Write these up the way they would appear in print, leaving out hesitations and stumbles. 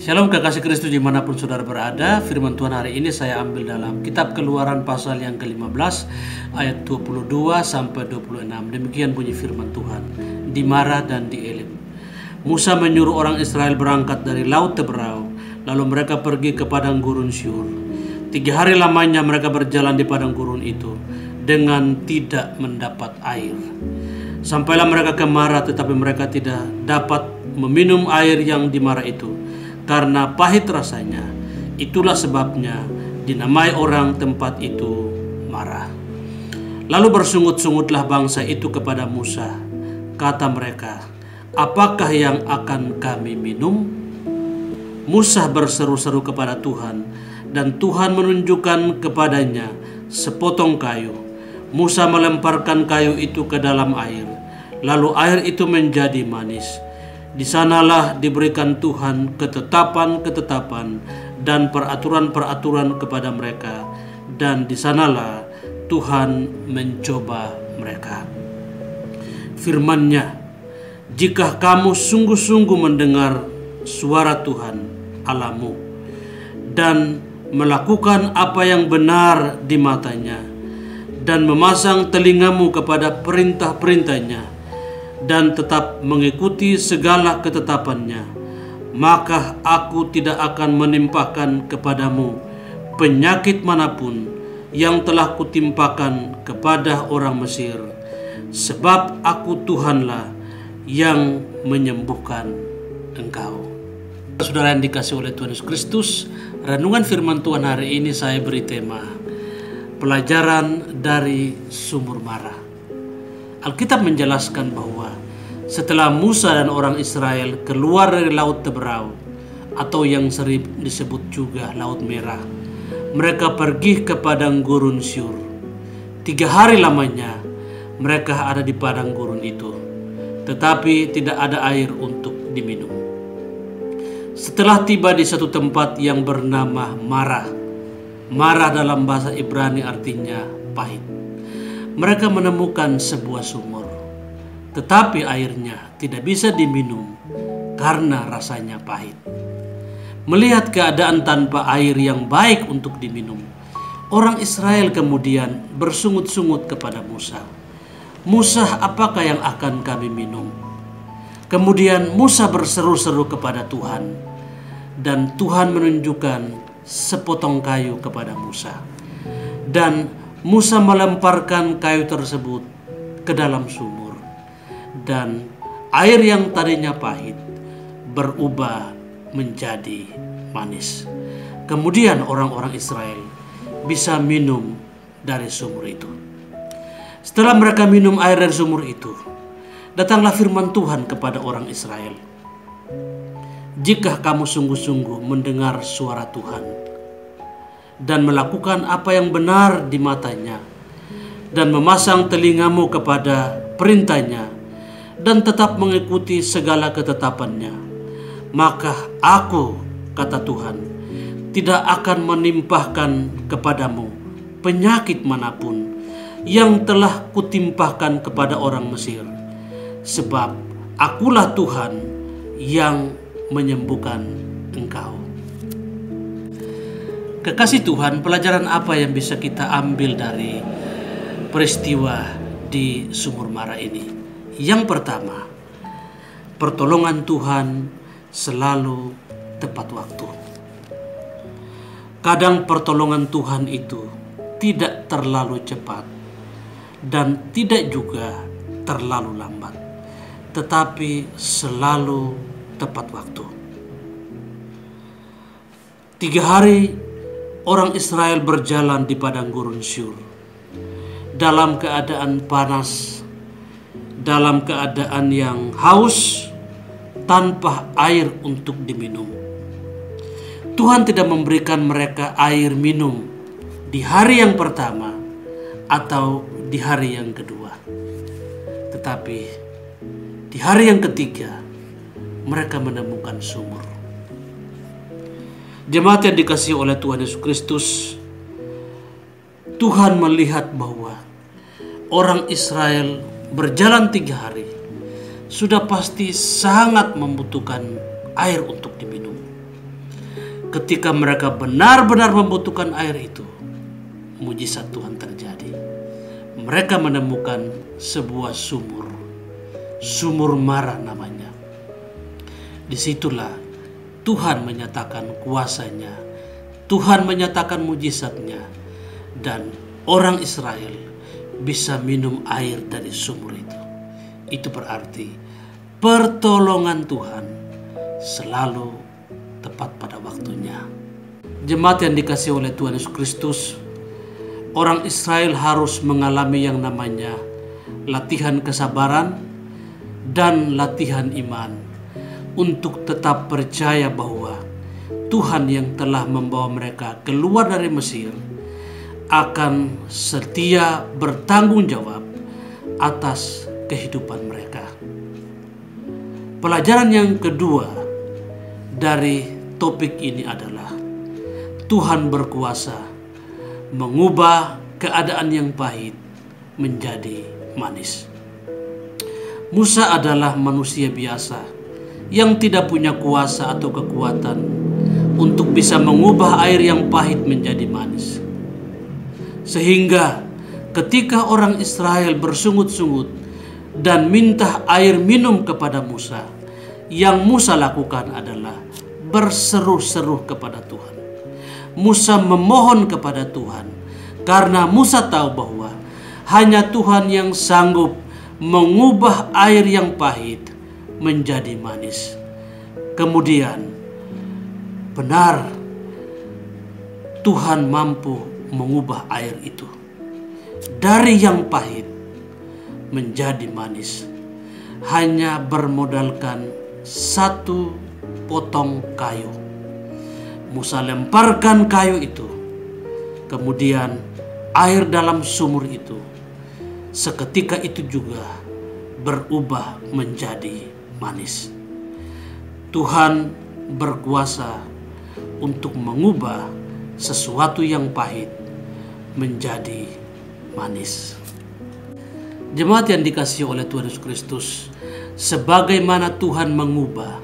Shalom kekasih Kristus dimanapun saudara berada. Firman Tuhan hari ini saya ambil dalam kitab Keluaran pasal yang ke-15 ayat 22 sampai 26. Demikian bunyi firman Tuhan. Di Mara dan di Elim, Musa menyuruh orang Israel berangkat dari laut Teberau, lalu mereka pergi ke padang gurun Syur. 3 hari lamanya mereka berjalan di padang gurun itu dengan tidak mendapat air. Sampailah mereka ke Mara, tetapi mereka tidak dapat meminum air yang di Mara itu, karena pahit rasanya. Itulah sebabnya dinamai orang tempat itu Mara. Lalu bersungut-sungutlah bangsa itu kepada Musa. Kata mereka, "Apakah yang akan kami minum?" Musa berseru-seru kepada Tuhan, dan Tuhan menunjukkan kepadanya sepotong kayu. Musa melemparkan kayu itu ke dalam air, lalu air itu menjadi manis. Di sanalah diberikan Tuhan ketetapan-ketetapan dan peraturan-peraturan kepada mereka, dan di sanalah Tuhan mencoba mereka. Firman-Nya, "Jika kamu sungguh-sungguh mendengar suara Tuhan Allahmu dan melakukan apa yang benar di matanya, dan memasang telingamu kepada perintah-perintahnya, dan tetap mengikuti segala ketetapannya, maka aku tidak akan menimpakan kepadamu penyakit manapun yang telah kutimpakan kepada orang Mesir, sebab aku Tuhanlah yang menyembuhkan engkau." Saudara yang dikasihi oleh Tuhan Yesus Kristus, renungan firman Tuhan hari ini saya beri tema pelajaran dari sumur Mara. Alkitab menjelaskan bahwa setelah Musa dan orang Israel keluar dari Laut Teberau, atau yang sering disebut juga Laut Merah, mereka pergi ke padang gurun Syur. 3 hari lamanya mereka ada di padang gurun itu, tetapi tidak ada air untuk diminum. Setelah tiba di satu tempat yang bernama Mara, Mara dalam bahasa Ibrani artinya pahit, mereka menemukan sebuah sumur, tetapi airnya tidak bisa diminum karena rasanya pahit. Melihat keadaan tanpa air yang baik untuk diminum, orang Israel kemudian bersungut-sungut kepada Musa. "Musa, apakah yang akan kami minum?" Kemudian Musa berseru-seru kepada Tuhan, dan Tuhan menunjukkan sepotong kayu kepada Musa, dan Musa melemparkan kayu tersebut ke dalam sumur, dan air yang tadinya pahit berubah menjadi manis. Kemudian orang-orang Israel bisa minum dari sumur itu. Setelah mereka minum air dari sumur itu, datanglah firman Tuhan kepada orang Israel, "Jika kamu sungguh-sungguh mendengar suara Tuhan dan melakukan apa yang benar di matanya, dan memasang telingamu kepada perintahnya, dan tetap mengikuti segala ketetapannya, maka aku," kata Tuhan, "tidak akan menimpahkan kepadamu penyakit manapun yang telah kutimpahkan kepada orang Mesir, sebab akulah Tuhan yang menyembuhkan engkau." Kekasih Tuhan, pelajaran apa yang bisa kita ambil dari peristiwa di sumur Mara ini? Yang pertama, pertolongan Tuhan selalu tepat waktu. Kadang pertolongan Tuhan itu tidak terlalu cepat dan tidak juga terlalu lambat, tetapi selalu tepat waktu. 3 hari orang Israel berjalan di padang gurun Syur dalam keadaan panas, dalam keadaan yang haus, tanpa air untuk diminum. Tuhan tidak memberikan mereka air minum di hari yang pertama atau di hari yang kedua, tetapi di hari yang ketiga mereka menemukan sumur. Jemaat yang dikasihi oleh Tuhan Yesus Kristus, Tuhan melihat bahwa orang Israel berjalan 3 hari sudah pasti sangat membutuhkan air untuk diminum. ketika mereka benar-benar membutuhkan air itu, mujizat Tuhan terjadi. Mereka menemukan sebuah sumur Mara namanya. Disitulah Tuhan menyatakan kuasanya, Tuhan menyatakan mujizatnya, dan orang Israel bisa minum air dari sumur itu. Itu berarti pertolongan Tuhan selalu tepat pada waktunya. Jemaat yang dikasihi oleh Tuhan Yesus Kristus, orang Israel harus mengalami yang namanya latihan kesabaran dan latihan iman untuk tetap percaya bahwa Tuhan yang telah membawa mereka keluar dari Mesir akan setia bertanggung jawab atas kehidupan mereka. Pelajaran yang kedua dari topik ini adalah Tuhan berkuasa mengubah keadaan yang pahit menjadi manis. Musa adalah manusia biasa yang tidak punya kuasa atau kekuatan untuk bisa mengubah air yang pahit menjadi manis. Sehingga ketika orang Israel bersungut-sungut dan minta air minum kepada Musa, yang Musa lakukan adalah berseru-seru kepada Tuhan. Musa memohon kepada Tuhan karena Musa tahu bahwa hanya Tuhan yang sanggup mengubah air yang pahit menjadi manis. Kemudian benar Tuhan mampu mengubah air itu dari yang pahit menjadi manis hanya bermodalkan satu potong kayu. Musa lemparkan kayu itu, kemudian air dalam sumur itu seketika itu juga berubah menjadi manis. Tuhan berkuasa untuk mengubah sesuatu yang pahit menjadi manis. Jemaat yang dikasihi oleh Tuhan Yesus Kristus, sebagaimana Tuhan mengubah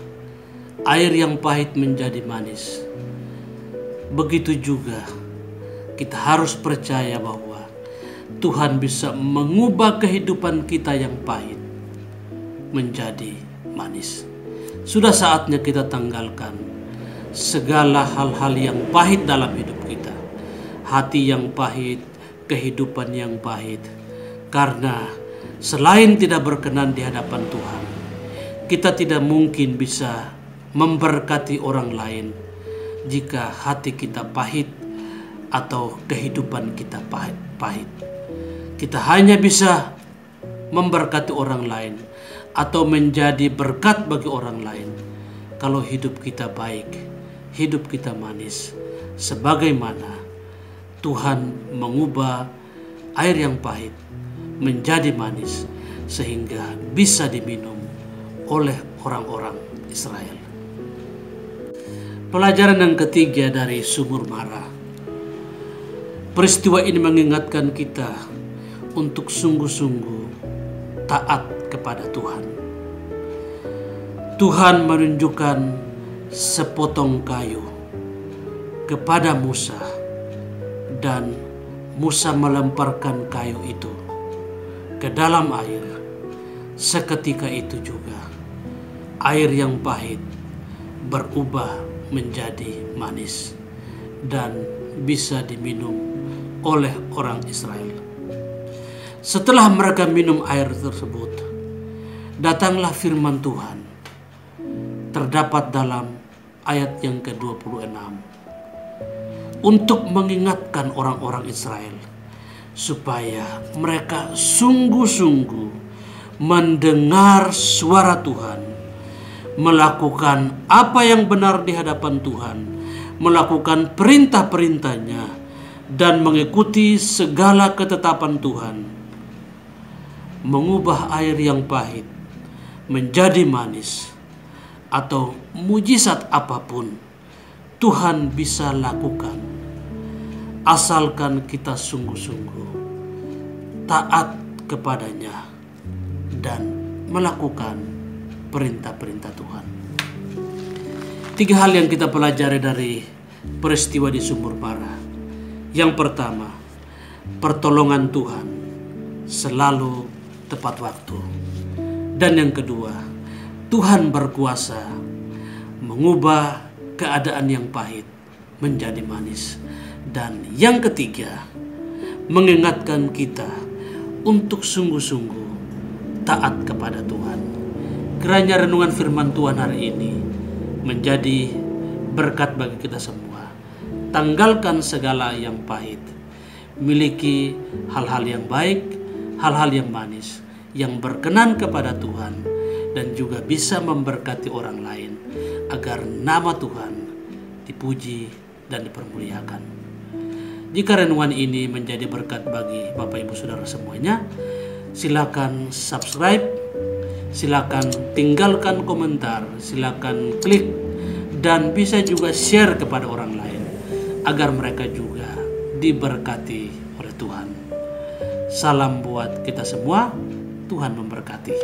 air yang pahit menjadi manis, begitu juga kita harus percaya bahwa Tuhan bisa mengubah kehidupan kita yang pahit menjadi manis. Sudah saatnya kita tanggalkan segala hal-hal yang pahit dalam hidup kita. Hati yang pahit, kehidupan yang pahit. Karena selain tidak berkenan di hadapan Tuhan, kita tidak mungkin bisa memberkati orang lain jika hati kita pahit atau kehidupan kita pahit. Kita hanya bisa memberkati orang lain atau menjadi berkat bagi orang lain kalau hidup kita baik, hidup kita manis, sebagaimana Tuhan mengubah air yang pahit menjadi manis sehingga bisa diminum oleh orang-orang Israel. Pelajaran yang ketiga dari sumur Mara. Peristiwa ini mengingatkan kita untuk sungguh-sungguh taat kepada Tuhan. Tuhan menunjukkan sepotong kayu kepada Musa dan Musa melemparkan kayu itu ke dalam air. Seketika itu juga air yang pahit berubah menjadi manis dan bisa diminum oleh orang Israel. Setelah mereka minum air tersebut, datanglah firman Tuhan terdapat dalam ayat yang ke-26 untuk mengingatkan orang-orang Israel supaya mereka sungguh-sungguh mendengar suara Tuhan, melakukan apa yang benar di hadapan Tuhan, melakukan perintah-perintahnya, dan mengikuti segala ketetapan Tuhan. Mengubah air yang pahit menjadi manis atau mujizat apapun Tuhan bisa lakukan, asalkan kita sungguh-sungguh taat kepadanya dan melakukan perintah-perintah Tuhan. 3 hal yang kita pelajari dari peristiwa di sumur Bara. Yang pertama, pertolongan Tuhan selalu tepat waktu. Dan yang kedua, Tuhan berkuasa mengubah keadaan yang pahit menjadi manis. Dan yang ketiga, mengingatkan kita untuk sungguh-sungguh taat kepada Tuhan. Kiranya renungan firman Tuhan hari ini menjadi berkat bagi kita semua. Tanggalkan segala yang pahit, miliki hal-hal yang baik, hal-hal yang manis, yang berkenan kepada Tuhan, dan juga bisa memberkati orang lain agar nama Tuhan dipuji dan dipermuliakan. Jika renungan ini menjadi berkat bagi Bapak Ibu Saudara semuanya, silakan subscribe, silakan tinggalkan komentar, silakan klik, dan bisa juga share kepada orang lain agar mereka juga diberkati oleh Tuhan. Salam buat kita semua, Tuhan memberkati.